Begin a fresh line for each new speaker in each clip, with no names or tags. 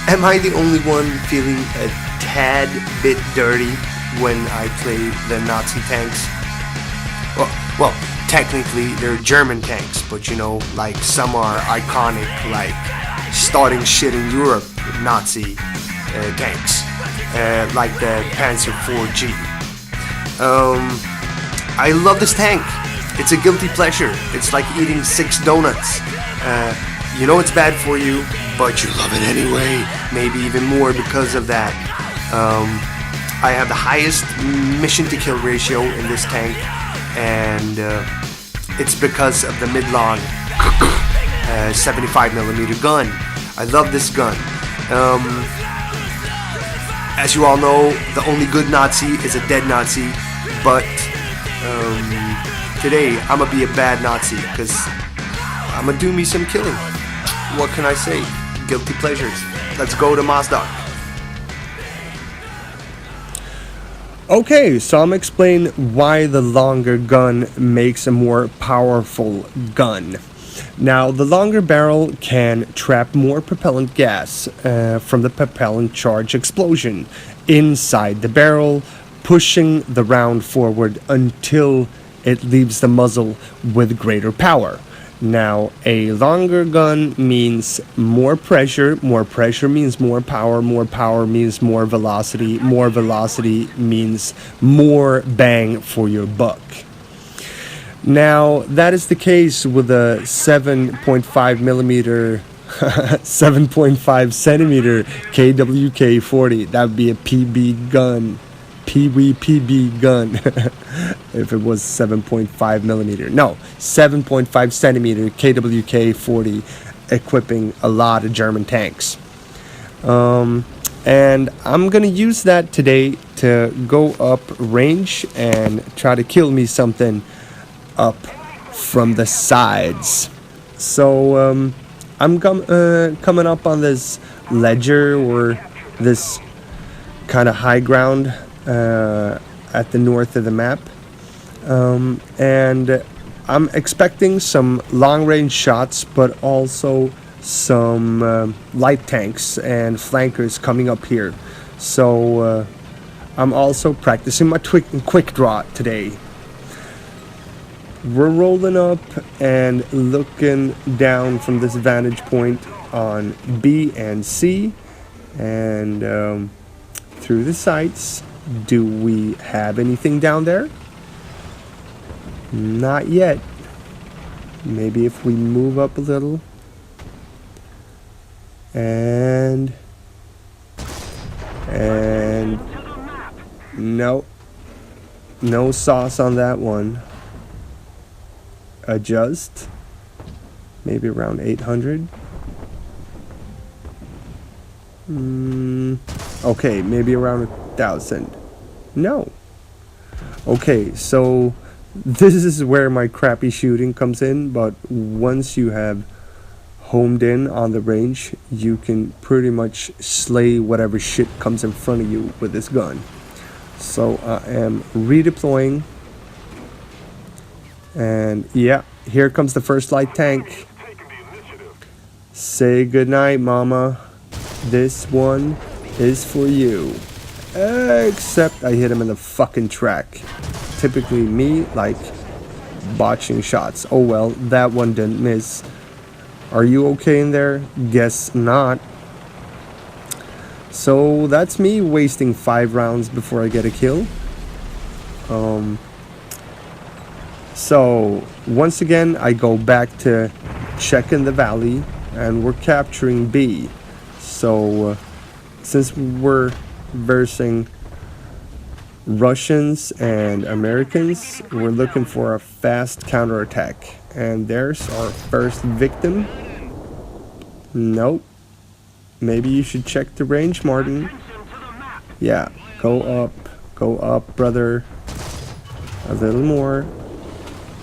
Am I the only one feeling a tad bit dirty when I play the Nazi tanks? Well, technically they're German tanks, but you know, like some are iconic, like starting shit in Europe Nazi tanks, like the Panzer 4G. I love this tank. It's a guilty pleasure. It's like eating 6 donuts. You know it's bad for you, but you love it anyway. Maybe even more because of that. I have the highest mission to kill ratio in this tank, and it's because of the mid-long 75mm gun. I love this gun. As you all know, the only good Nazi is a dead Nazi, but today I'm gonna be a bad Nazi because I'm gonna do me some killing. What can I say? Guilty pleasures. Let's go to Mozdok.
Okay, so I'm gonna explain why the longer gun makes a more powerful gun. Now, the longer barrel can trap more propellant gas from the propellant charge explosion inside the barrel, pushing the round forward until it leaves the muzzle with greater power. Now, a longer gun means more pressure means more power means more velocity means more bang for your buck. Now, that is the case with a 7.5mm 7.5 centimeter KwK-40. That would be a PB gun. PB gun. If it was 7.5mm. No, 7.5 centimeter KwK-40, equipping a lot of German tanks. And I'm gonna use that today to go up range and try to kill me something up from the sides. So I'm coming up on this ledger or this kind of high ground at the north of the map, and I'm expecting some long range shots, but also some light tanks and flankers coming up here. So I'm also practicing my quick draw today. We're rolling up and looking down from this vantage point on B and C, and through the sights. Do we have anything down there? Not yet. Maybe if we move up a little. And no sauce on that one. Adjust. Maybe around 800. Okay, maybe around 1,000. No. Okay, so this is where my crappy shooting comes in, but once you have homed in on the range, you can pretty much slay whatever shit comes in front of you with this gun. So I am redeploying, and yeah, here comes the first light tank. Say goodnight, mama. This one is for you. Except I hit him in the fucking track. Typically me, like, botching shots. Oh well, that one didn't miss. Are you okay in there? Guess not. So that's me wasting 5 rounds before I get a kill. So once again I go back to checking the valley, and we're capturing B. So since we're versing Russians and Americans, we're looking for a fast counterattack. And there's our first victim. Nope. Maybe you should check the range, Martin. Yeah, go up, brother. A little more.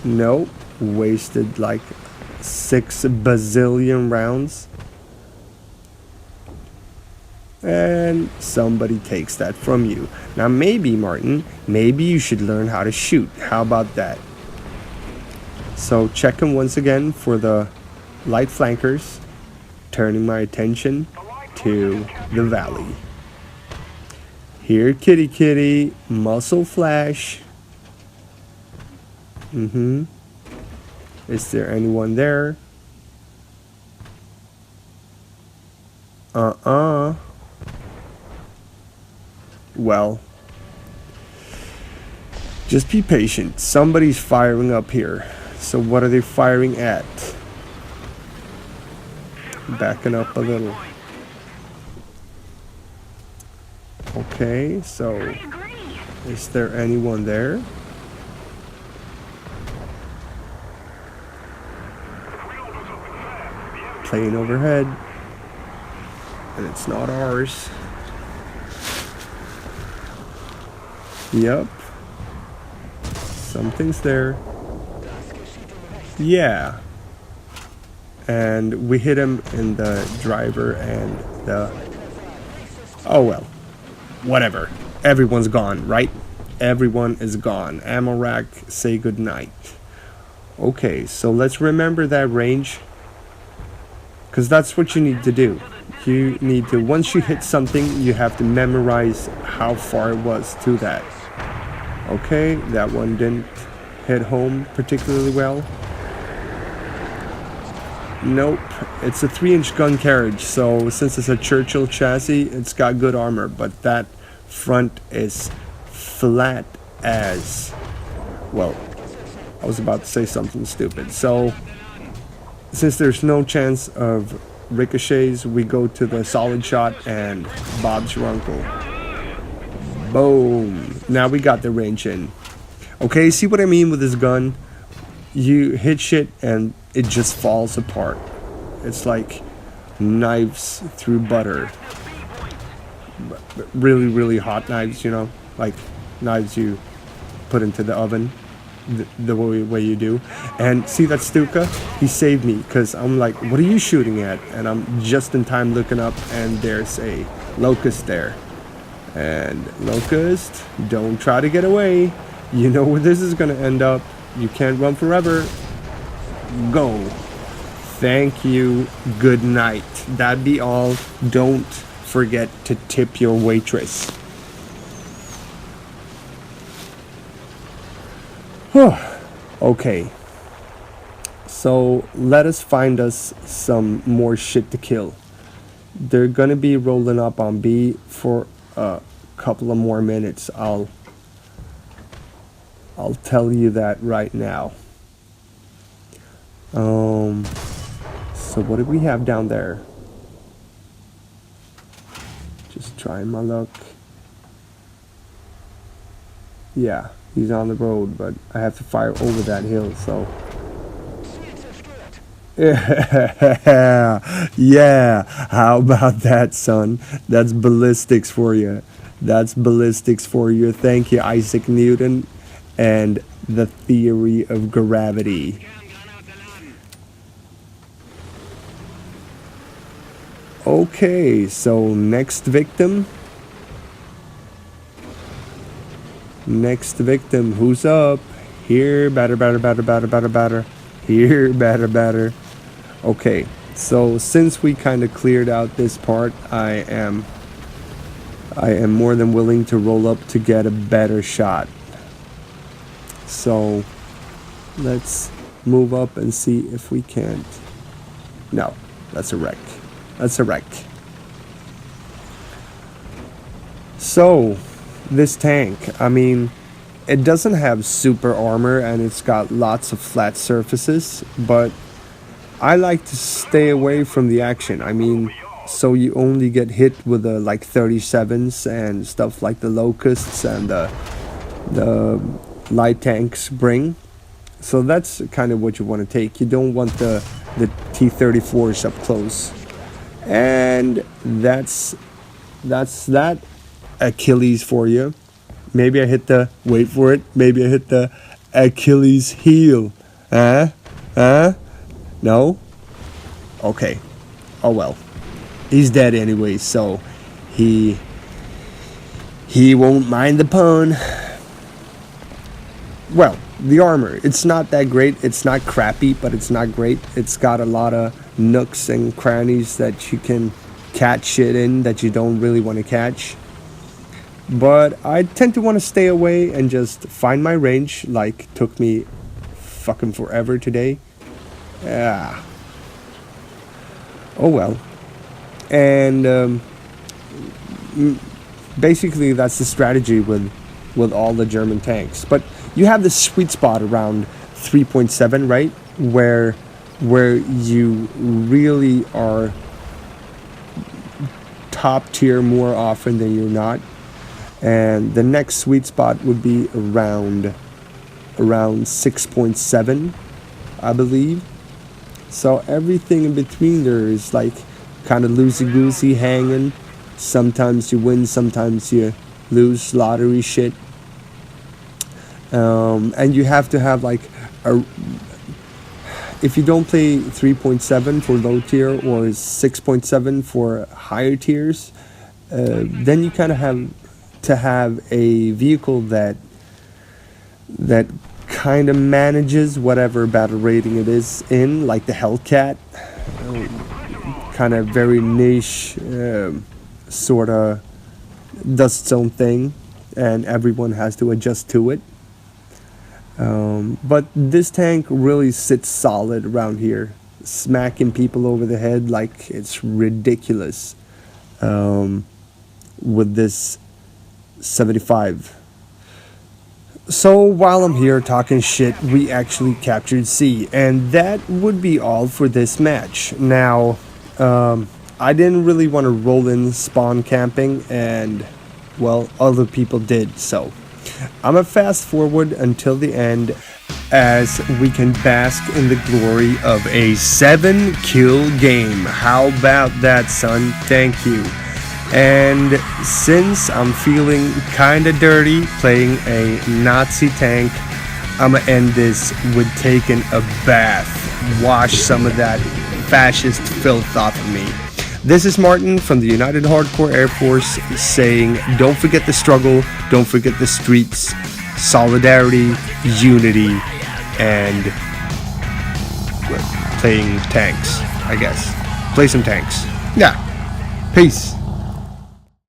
Nope. Wasted like 6 bazillion rounds. And somebody takes that from you. Now maybe, Martin, maybe you should learn how to shoot. How about that? So checking once again for the light flankers, turning my attention to the valley. Here, kitty kitty, muscle flash. Is there anyone there? Well, just be patient. Somebody's firing up here. So what are they firing at? Backing up a little. Okay, so is there anyone there? Plane overhead. And it's not ours. Yep. Something's there. Yeah. And we hit him in the driver and the... Oh well. Whatever. Everyone's gone, right? Everyone is gone. Ammo rack, say goodnight. Okay, so let's remember that range. Because that's what you need to do. You need to, once you hit something, you have to memorize how far it was to that. Okay, that one didn't hit home particularly well. Nope, it's a 3-inch gun carriage, so since it's a Churchill chassis, it's got good armor, but that front is flat as... Well, I was about to say something stupid. So, since there's no chance of ricochets, we go to the solid shot and Bob's your uncle. Boom. Now we got the range in. Okay, see what I mean with this gun? You hit shit and it just falls apart. It's like knives through butter. Really, really hot knives, you know? Like knives you put into the oven. The way you do. And see that Stuka? He saved me because I'm like, what are you shooting at? And I'm just in time looking up and there's a locust there. And locust, don't try to get away. You know where this is gonna end up. You can't run forever. Go. Thank you. Good night. That'd be all. Don't forget to tip your waitress. Okay, so let us find us some more shit to kill. They're gonna be rolling up on B for a couple of more minutes. I'll tell you that right now. So what do we have down there? Just trying my luck. Yeah. He's on the road, but I have to fire over that hill, so... Yeah, how about that, son? That's ballistics for you. That's ballistics for you. Thank you, Isaac Newton, and the theory of gravity. Okay, so next victim... Next victim, who's up? Here, batter. Here, batter. Okay, so since we kind of cleared out this part, I am more than willing to roll up to get a better shot. So let's move up and see if we can't. No, that's a wreck. So this tank, I mean, it doesn't have super armor and it's got lots of flat surfaces, but I like to stay away from the action. I mean, so you only get hit with the like 37s and stuff like the locusts and the light tanks bring. So that's kind of what you want to take. You don't want the T-34s up close. And that's that Achilles for you. Maybe I hit the, wait for it, maybe I hit the Achilles heel. No? Okay. Oh well. He's dead anyway, so he won't mind the pun. Well, the armor, it's not that great. It's not crappy, but it's not great. It's got a lot of nooks and crannies that you can catch shit in that you don't really want to catch. But I tend to want to stay away and just find my range, like took me fucking forever today. Yeah. Oh well. And basically that's the strategy with all the German tanks. But you have this sweet spot around 3.7, right? Where you really are top tier more often than you're not. And the next sweet spot would be around 6.7, I believe. So everything in between there is like kind of loosey-goosey hanging. Sometimes you win, sometimes you lose, lottery shit. And you have to have like if you don't play 3.7 for low tier or 6.7 for higher tiers, then you kind of have to have a vehicle that kind of manages whatever battle rating it is in, like the Hellcat, kind of very niche, sort of does its own thing, and everyone has to adjust to it. But this tank really sits solid around here, smacking people over the head like it's ridiculous, with this 75. So while I'm here talking shit, we actually captured C, and that would be all for this match. Now, I didn't really want to roll in spawn camping, and well, other people did, so I'm gonna fast forward until the end as we can bask in the glory of a 7-kill game. How about that, son? Thank you. And since I'm feeling kinda dirty playing a Nazi tank, I'm gonna end this with taking a bath. Wash some of that fascist filth off of me. This is Martin from the United Hardcore Air Force saying, don't forget the struggle, don't forget the streets, solidarity, unity, and playing tanks, I guess. Play some tanks. Yeah. Peace.